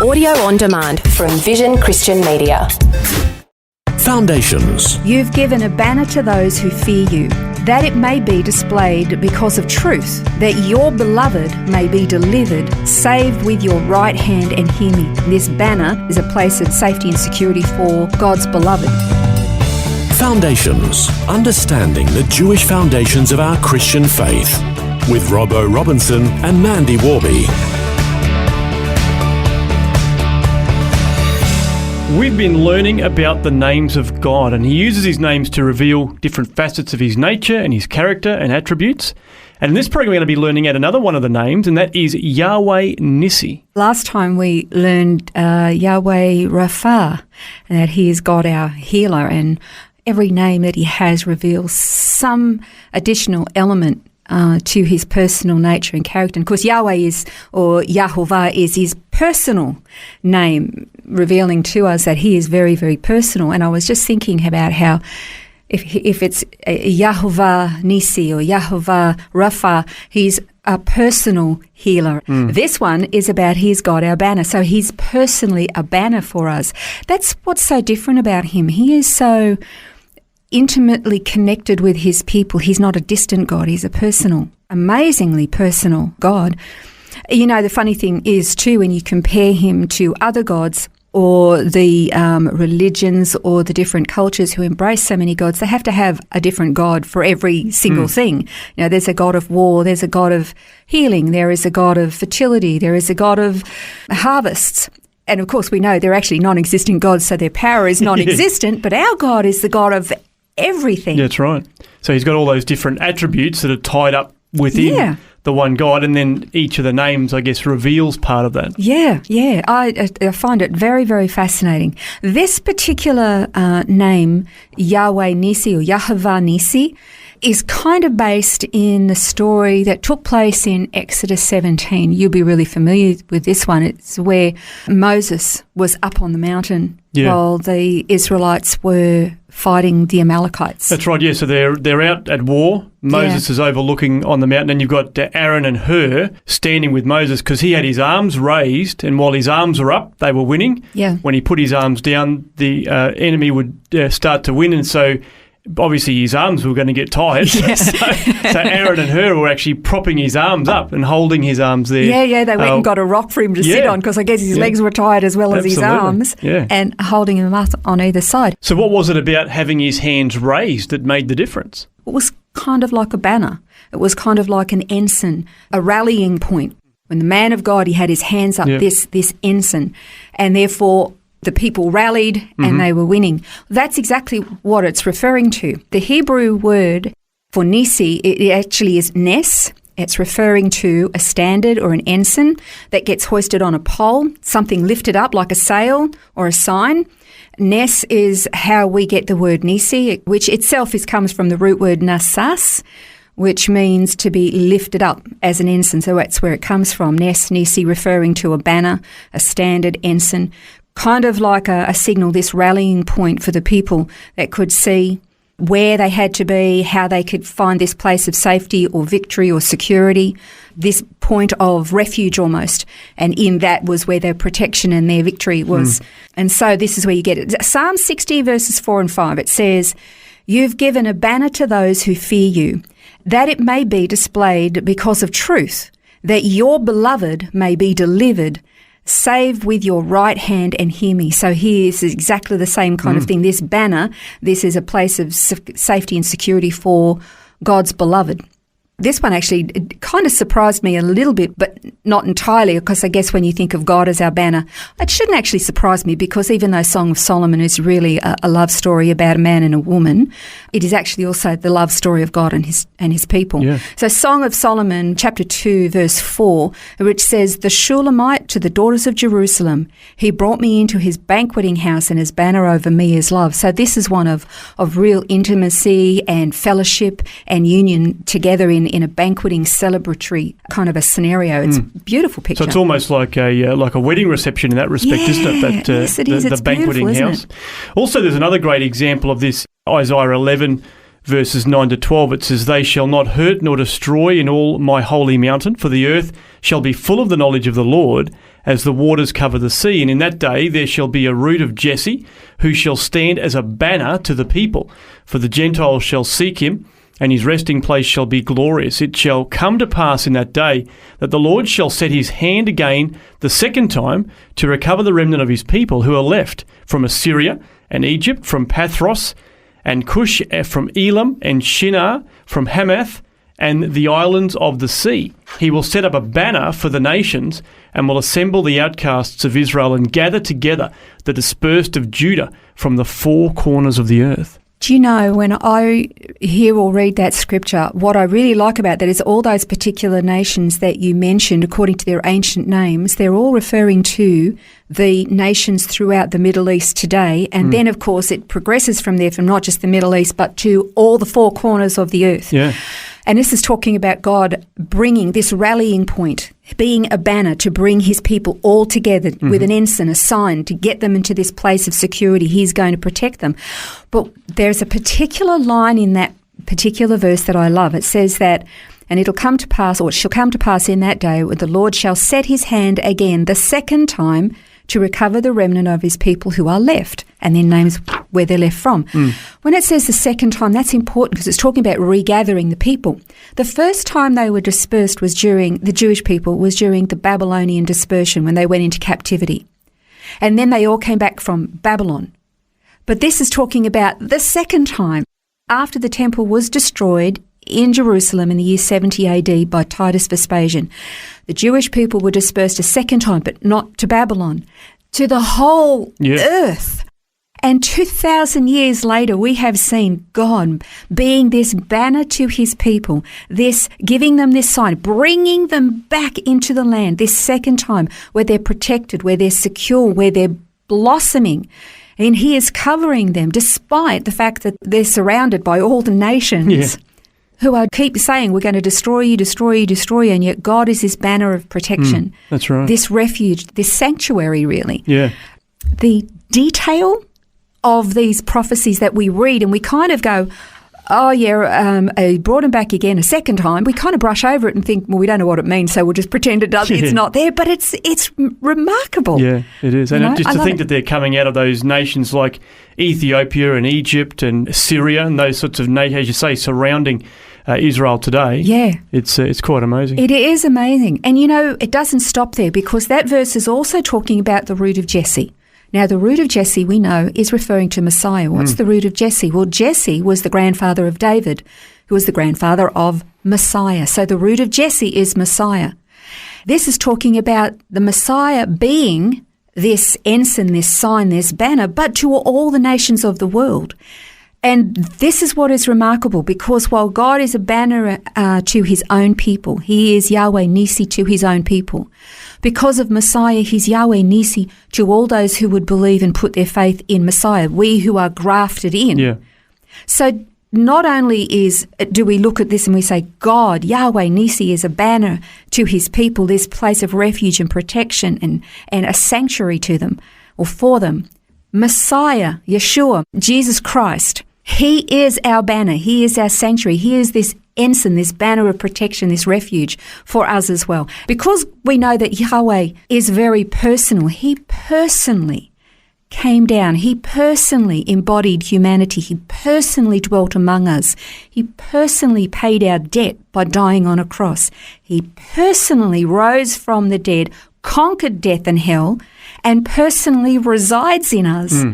Audio on demand from Vision Christian Media. Foundations. You've given a banner to those who fear you, that it may be displayed because of truth, that your beloved may be delivered, saved with your right hand and hear me. This banner is a place of safety and security for God's beloved. Foundations. Understanding the Jewish foundations of our Christian faith. With Robbo Robinson and Mandy Warby. We've been learning about the names of God, and he uses his names to reveal different facets of his nature and his character and attributes. And in this program, we're going to be learning at another one of the names, and that is Yahweh Nissi. Last time we learned Yahweh Rapha, and that he is God our healer, and every name that he has reveals some additional element to his personal nature and character. And of course, Yahweh is, or Yahovah is his personal name, revealing to us that he is very, very personal. And I was just thinking about how if it's Yahweh Nissi or Yahweh Rapha, he's a personal healer. This one is about he's God our banner. So he's personally a banner for us. That's what's so different about him. He is so intimately connected with his people. He's not a distant God. He's a personal, amazingly personal God. You know, the funny thing is too, when you compare him to other gods or the religions or the different cultures who embrace so many gods, they have to have a different God for every single thing. You know, there's a God of war, there's a God of healing, there is a God of fertility, there is a God of harvests. And of course we know they're actually non-existent gods, so their power is non-existent, but our God is the God of everything. Yeah, that's right. So he's got all those different attributes that are tied up within the one God, and then each of the names, I guess, reveals part of that. Yeah. I find it very, very fascinating. This particular name, Yahweh Nissi or Yahovah Nissi, is kind of based in the story that took place in Exodus 17. You'll be really familiar with this one. It's where Moses was up on the mountain while the Israelites were fighting the Amalekites. That's right, yeah. So they're out at war. Moses is overlooking on the mountain, and you've got Aaron and Hur standing with Moses because he had his arms raised, and while his arms were up, they were winning. Yeah. When he put his arms down, the enemy would start to win, and so obviously his arms were going to get tired. So Aaron and Hur were actually propping his arms up and holding his arms there. They went and got a rock for him to sit on because I guess his legs were tired as well as his arms, and holding him up on either side. So what was it about having his hands raised that made the difference? It was kind of like a banner. It was kind of like an ensign, a rallying point. When the man of God, he had his hands up, this ensign, and therefore the people rallied and they were winning. That's exactly what it's referring to. The Hebrew word for Nissi, it actually is Nes. It's referring to a standard or an ensign that gets hoisted on a pole, something lifted up like a sail or a sign. Nes is how we get the word Nissi, which itself comes from the root word nasas, which means to be lifted up as an ensign. So that's where it comes from. Nes, Nissi, referring to a banner, a standard, ensign, kind of like a signal, this rallying point for the people that could see where they had to be, how they could find this place of safety or victory or security, this point of refuge almost. And in that was where their protection and their victory was. And so this is where you get it. Psalm 60 verses 4 and 5, it says, "You've given a banner to those who fear you, that it may be displayed because of truth, that your beloved may be delivered, save with your right hand and hear me." So here is exactly the same kind of thing. This banner, this is a place of safety and security for God's beloved. This one actually kind of surprised me a little bit, but not entirely, because I guess when you think of God as our banner, it shouldn't actually surprise me, because even though Song of Solomon is really a love story about a man and a woman, it is actually also the love story of God and his people. Yeah. So Song of Solomon, chapter 2, verse 4, which says, "The Shulamite to the daughters of Jerusalem, he brought me into his banqueting house, and his banner over me is love." So this is one of real intimacy and fellowship and union together in a banqueting, celebratory kind of a scenario. It's a beautiful picture. So it's almost like a wedding reception in that respect, isn't it? Yes, it is. The banqueting house. Also, there's another great example of this, Isaiah 11, verses 9 to 12. It says, "They shall not hurt nor destroy in all my holy mountain, for the earth shall be full of the knowledge of the Lord, as the waters cover the sea. And in that day there shall be a root of Jesse, who shall stand as a banner to the people. For the Gentiles shall seek him, and his resting place shall be glorious. It shall come to pass in that day that the Lord shall set his hand again the second time to recover the remnant of his people who are left from Assyria and Egypt, from Pathros and Cush, from Elam and Shinar, from Hamath and the islands of the sea. He will set up a banner for the nations and will assemble the outcasts of Israel and gather together the dispersed of Judah from the four corners of the earth. Do you know, when I hear or read that scripture, what I really like about that is all those particular nations that you mentioned, according to their ancient names, they're all referring to the nations throughout the Middle East today. And then, of course, it progresses from there, from not just the Middle East, but to all the four corners of the earth. Yeah. And this is talking about God bringing this rallying point, being a banner to bring his people all together with an ensign, a sign, to get them into this place of security. He's going to protect them. But there's a particular line in that particular verse that I love. It says that, and it'll come to pass, or it shall come to pass in that day, when the Lord shall set his hand again the second time to recover the remnant of his people who are left, and then names where they're left from. When it says the second time, that's important because it's talking about regathering the people. The first time they were dispersed was during, the Jewish people, was during the Babylonian dispersion when they went into captivity. And then they all came back from Babylon. But this is talking about the second time, after the temple was destroyed in Jerusalem in the year 70 AD by Titus Vespasian. The Jewish people were dispersed a second time, but not to Babylon, to the whole earth. And 2,000 years later, we have seen God being this banner to his people, this giving them this sign, bringing them back into the land this second time, where they're protected, where they're secure, where they're blossoming. And he is covering them despite the fact that they're surrounded by all the nations who are keep saying, we're going to destroy you, destroy you, destroy you, and yet God is this banner of protection. That's right. This refuge, this sanctuary, really. Yeah. The detail of these prophecies that we read, and we kind of go, oh yeah, he brought him back again a second time. We kind of brush over it and think, well, we don't know what it means, so we'll just pretend it does. It's not there, but it's remarkable. Yeah, it is. And just to think that they're coming out of those nations like Ethiopia and Egypt and Syria and those sorts of nations, as you say, surrounding Israel today. Yeah. It's quite amazing. It is amazing. And, you know, it doesn't stop there, because that verse is also talking about the root of Jesse. Now, the root of Jesse, we know, is referring to Messiah. What's the root of Jesse? Well, Jesse was the grandfather of David, who was the grandfather of Messiah. So the root of Jesse is Messiah. This is talking about the Messiah being this ensign, this sign, this banner, but to all the nations of the world. And this is what is remarkable, because while God is a banner to his own people, he is Yahweh Nissi to his own people. Because of Messiah, he's Yahweh Nissi to all those who would believe and put their faith in Messiah, we who are grafted in. Yeah. So not only do we look at this and we say, God, Yahweh Nissi, is a banner to his people, this place of refuge and protection and a sanctuary to them or for them. Messiah, Yeshua, Jesus Christ, he is our banner. He is our sanctuary. He is this ensign, this banner of protection, this refuge for us as well. Because we know that Yahweh is very personal, he personally came down. He personally embodied humanity. He personally dwelt among us. He personally paid our debt by dying on a cross. He personally rose from the dead, conquered death and hell, and personally resides in us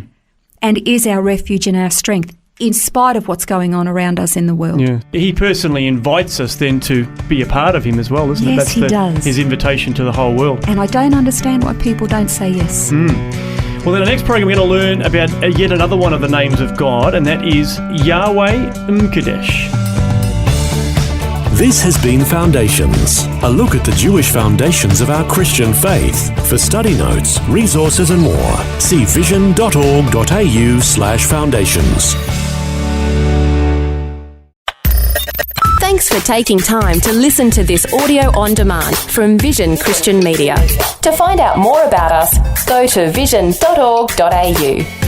and is our refuge and our strength, in spite of what's going on around us in the world. Yeah. He personally invites us then to be a part of him as well, isn't it? Yes, he does. His invitation to the whole world. And I don't understand why people don't say yes. Well, in the next program, we're going to learn about yet another one of the names of God, and that is Yahweh M'Kadesh. This has been Foundations, a look at the Jewish foundations of our Christian faith. For study notes, resources and more, see vision.org.au/foundations. Thanks for taking time to listen to this audio on demand from Vision Christian Media. To find out more about us, go to vision.org.au.